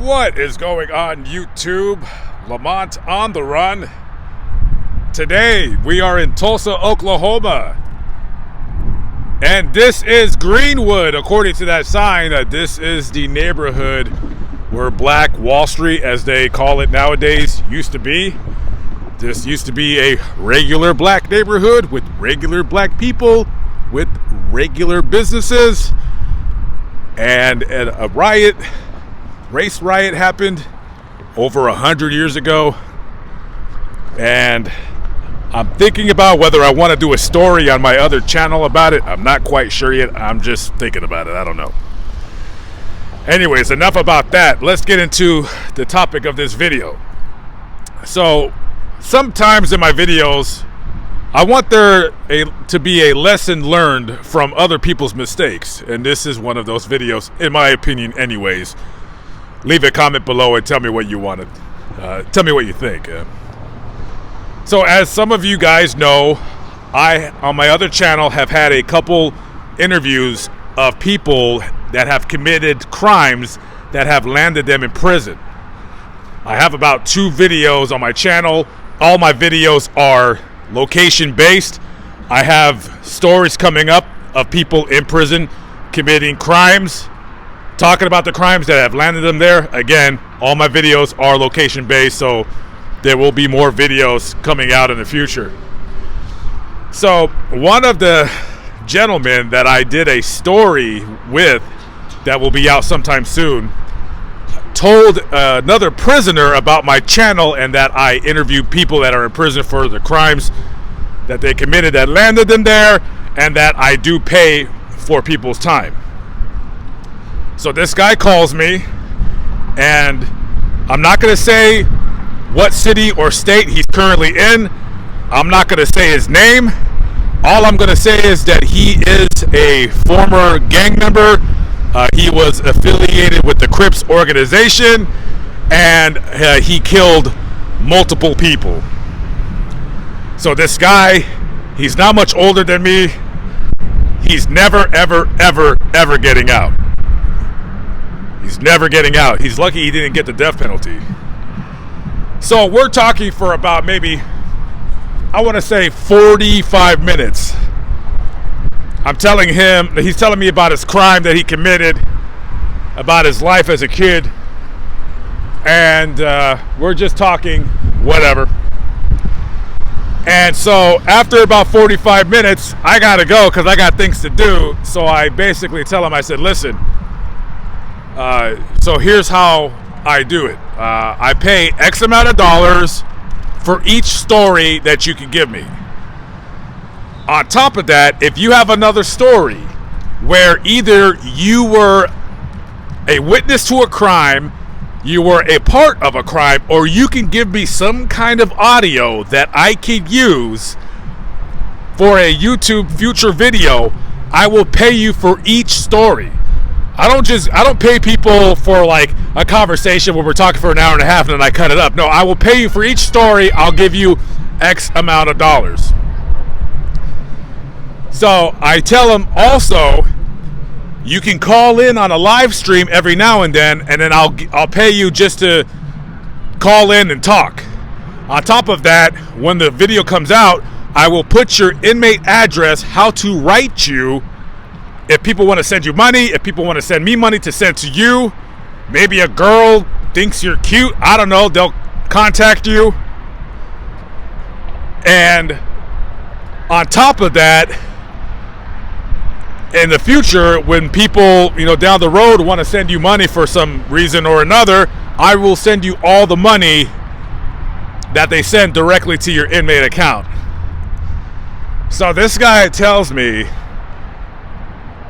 What is going on, YouTube? Lamont on the run. Today we are in Tulsa, Oklahoma, and this is Greenwood. According to that sign, this is the neighborhood where Black Wall Street, as they call it nowadays, used to be. This used to be a regular black neighborhood with regular black people, with regular businesses, and a race riot happened over 100 years ago, and I'm thinking about whether I want to do a story on my other channel about it. I'm not quite sure yet. I'm just thinking about it. I don't know. Anyways, enough about that. Let's get into the topic of this video. So sometimes in my videos, I want there to be a lesson learned from other people's mistakes, and this is one of those videos, in my opinion anyways. Leave a comment below and tell me what you want to tell me what you think. So as some of you guys know, I on my other channel have had a couple interviews of people that have committed crimes that have landed them in prison. I have about 2 videos on my channel. All my videos are location based. I have stories coming up of people in prison committing crimes, talking about the crimes that have landed them there. Again, all my videos are location based, so there will be more videos coming out in the future. So one of the gentlemen that I did a story with that will be out sometime soon told another prisoner about my channel, and that I interview people that are in prison for the crimes that they committed that landed them there, and that I do pay for people's time. So this guy calls me, and I'm not going to say what city or state he's currently in. I'm not going to say his name. All I'm going to say is that he is a former gang member. He was affiliated with the Crips organization, and he killed multiple people. So this guy, he's not much older than me. He's never, ever, ever, ever getting out. He's never getting out. He's lucky he didn't get the death penalty. So we're talking for about maybe, I want to say 45 minutes. I'm telling him, he's telling me about his crime that he committed, about his life as a kid, and we're just talking whatever. And so after about 45 minutes, I gotta go because I got things to do. So I basically tell him, I said, listen, so here's how I do it. I pay X amount of dollars for each story that you can give me. On top of that, if you have another story where either you were a witness to a crime, you were a part of a crime, or you can give me some kind of audio that I could use for a YouTube future video, I will pay you for each story. I don't pay people for like a conversation where we're talking for an hour and a half and then I cut it up. No, I will pay you for each story. I'll give you X amount of dollars. So I tell them also, you can call in on a live stream every now and then I'll pay you just to call in and talk. On top of that, when the video comes out, I will put your inmate address, how to write you. If people want to send you money, if people want to send me money to send to you, maybe a girl thinks you're cute, I don't know, they'll contact you. And on top of that, in the future, when people, down the road want to send you money for some reason or another, I will send you all the money that they send directly to your inmate account. So this guy tells me,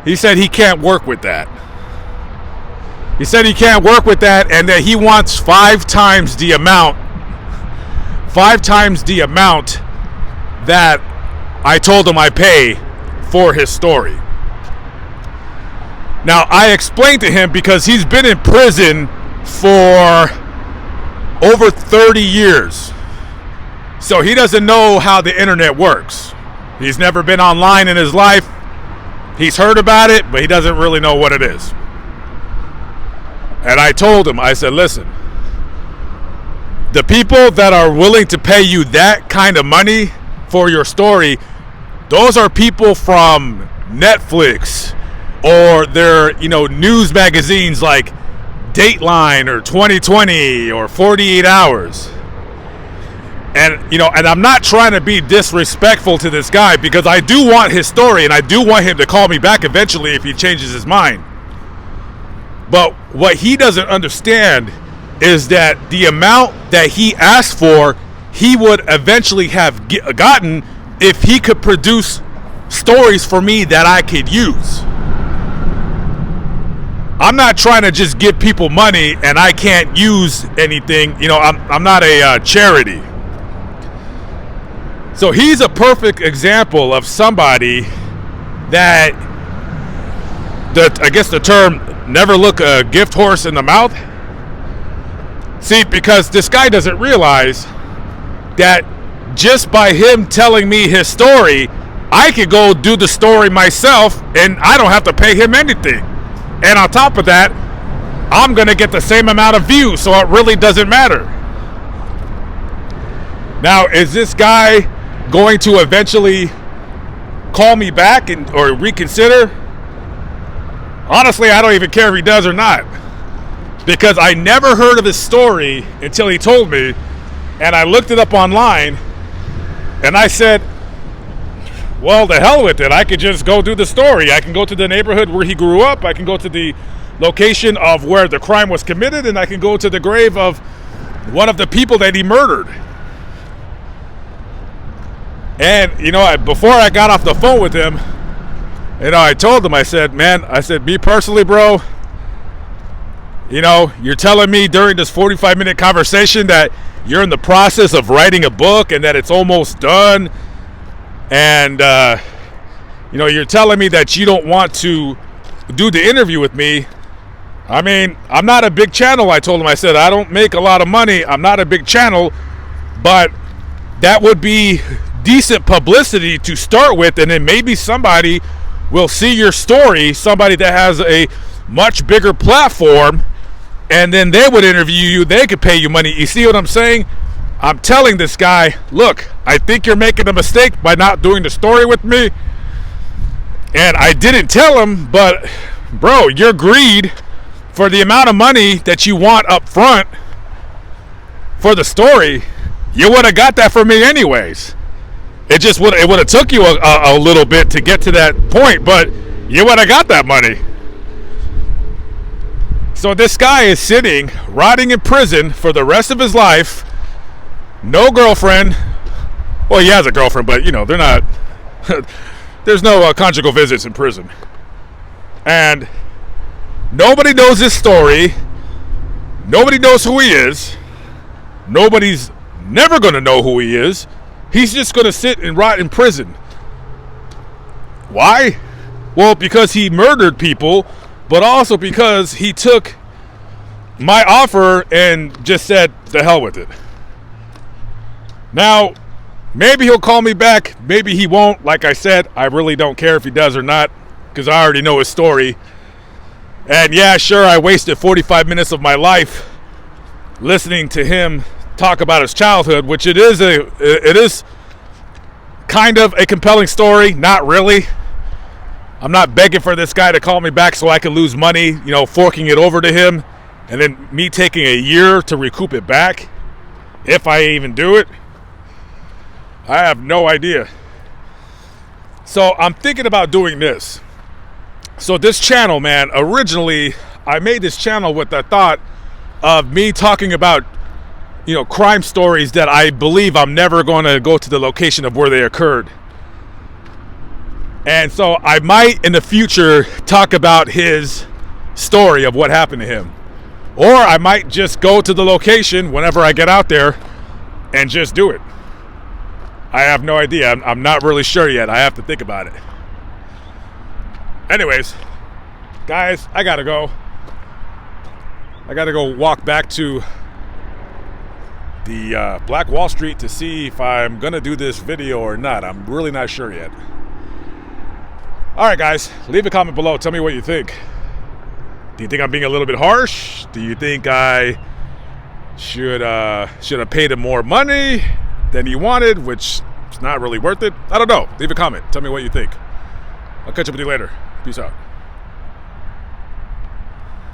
he said he can't work with that. He said he can't work with that, and that he wants 5 times the amount that I told him I pay for his story. Now, I explained to him, because he's been in prison for over 30 years. So he doesn't know how the internet works. He's never been online in his life. He's heard about it, but he doesn't really know what it is. And I told him, I said, listen, the people that are willing to pay you that kind of money for your story, those are people from Netflix or their, news magazines like Dateline or 2020 or 48 Hours. And, and I'm not trying to be disrespectful to this guy, because I do want his story and I do want him to call me back eventually if he changes his mind. But what he doesn't understand is that the amount that he asked for, he would eventually have gotten if he could produce stories for me that I could use. I'm not trying to just give people money and I can't use anything. I'm not a charity. So he's a perfect example of somebody that, I guess the term, never look a gift horse in the mouth. See, because this guy doesn't realize that just by him telling me his story, I could go do the story myself and I don't have to pay him anything. And on top of that, I'm going to get the same amount of views, so it really doesn't matter. Now, is this guy going to eventually call me back or reconsider? Honestly, I don't even care if he does or not, because I never heard of his story until he told me, and I looked it up online, and I said, well, the hell with it. I could just go do the story. I can go to the neighborhood where he grew up. I can go to the location of where the crime was committed, and I can go to the grave of one of the people that he murdered. And, before I got off the phone with him, I told him, I said, me personally, bro, you're telling me during this 45-minute conversation that you're in the process of writing a book and that it's almost done. And, you're telling me that you don't want to do the interview with me. I mean, I'm not a big channel, I told him. I said, I don't make a lot of money. I'm not a big channel, but that would be decent publicity to start with, and then maybe somebody will see your story, somebody that has a much bigger platform, and then they would interview you. They could pay you money. You see what I'm saying? I'm telling this guy, look, I think you're making a mistake by not doing the story with me. And I didn't tell him, but bro, your greed for the amount of money that you want up front for the story, you would have got that from me anyways. It would have took you a little bit to get to that point, but you would have got that money. So this guy is sitting, rotting in prison for the rest of his life. No girlfriend. Well, he has a girlfriend, but they're not. There's no conjugal visits in prison. And nobody knows his story. Nobody knows who he is. Nobody's never going to know who he is. He's just going to sit and rot in prison. Why? Well, because he murdered people, but also because he took my offer and just said, the hell with it. Now, maybe he'll call me back. Maybe he won't. Like I said, I really don't care if he does or not, because I already know his story. And yeah, sure, I wasted 45 minutes of my life listening to him talk about his childhood, which it is kind of a compelling story. Not really. I'm not begging for this guy to call me back so I can lose money, forking it over to him, and then me taking a year to recoup it back, if I even do it. I have no idea. So I'm thinking about doing this. So this channel, man, originally I made this channel with the thought of me talking about, crime stories that I believe I'm never going to go to the location of where they occurred. And so I might in the future talk about his story of what happened to him. Or I might just go to the location whenever I get out there and just do it. I have no idea. I'm not really sure yet. I have to think about it. Anyways, guys, I gotta go. I gotta go walk back to the Black Wall Street to see if I'm gonna do this video or not. I'm really not sure yet. All right, guys, leave a comment below. Tell me what you think. Do you think I'm being a little bit harsh? Do you think I should have paid him more money than he wanted, which is not really worth it? I don't know. Leave a comment. Tell me what you think. I'll catch up with you later. Peace out.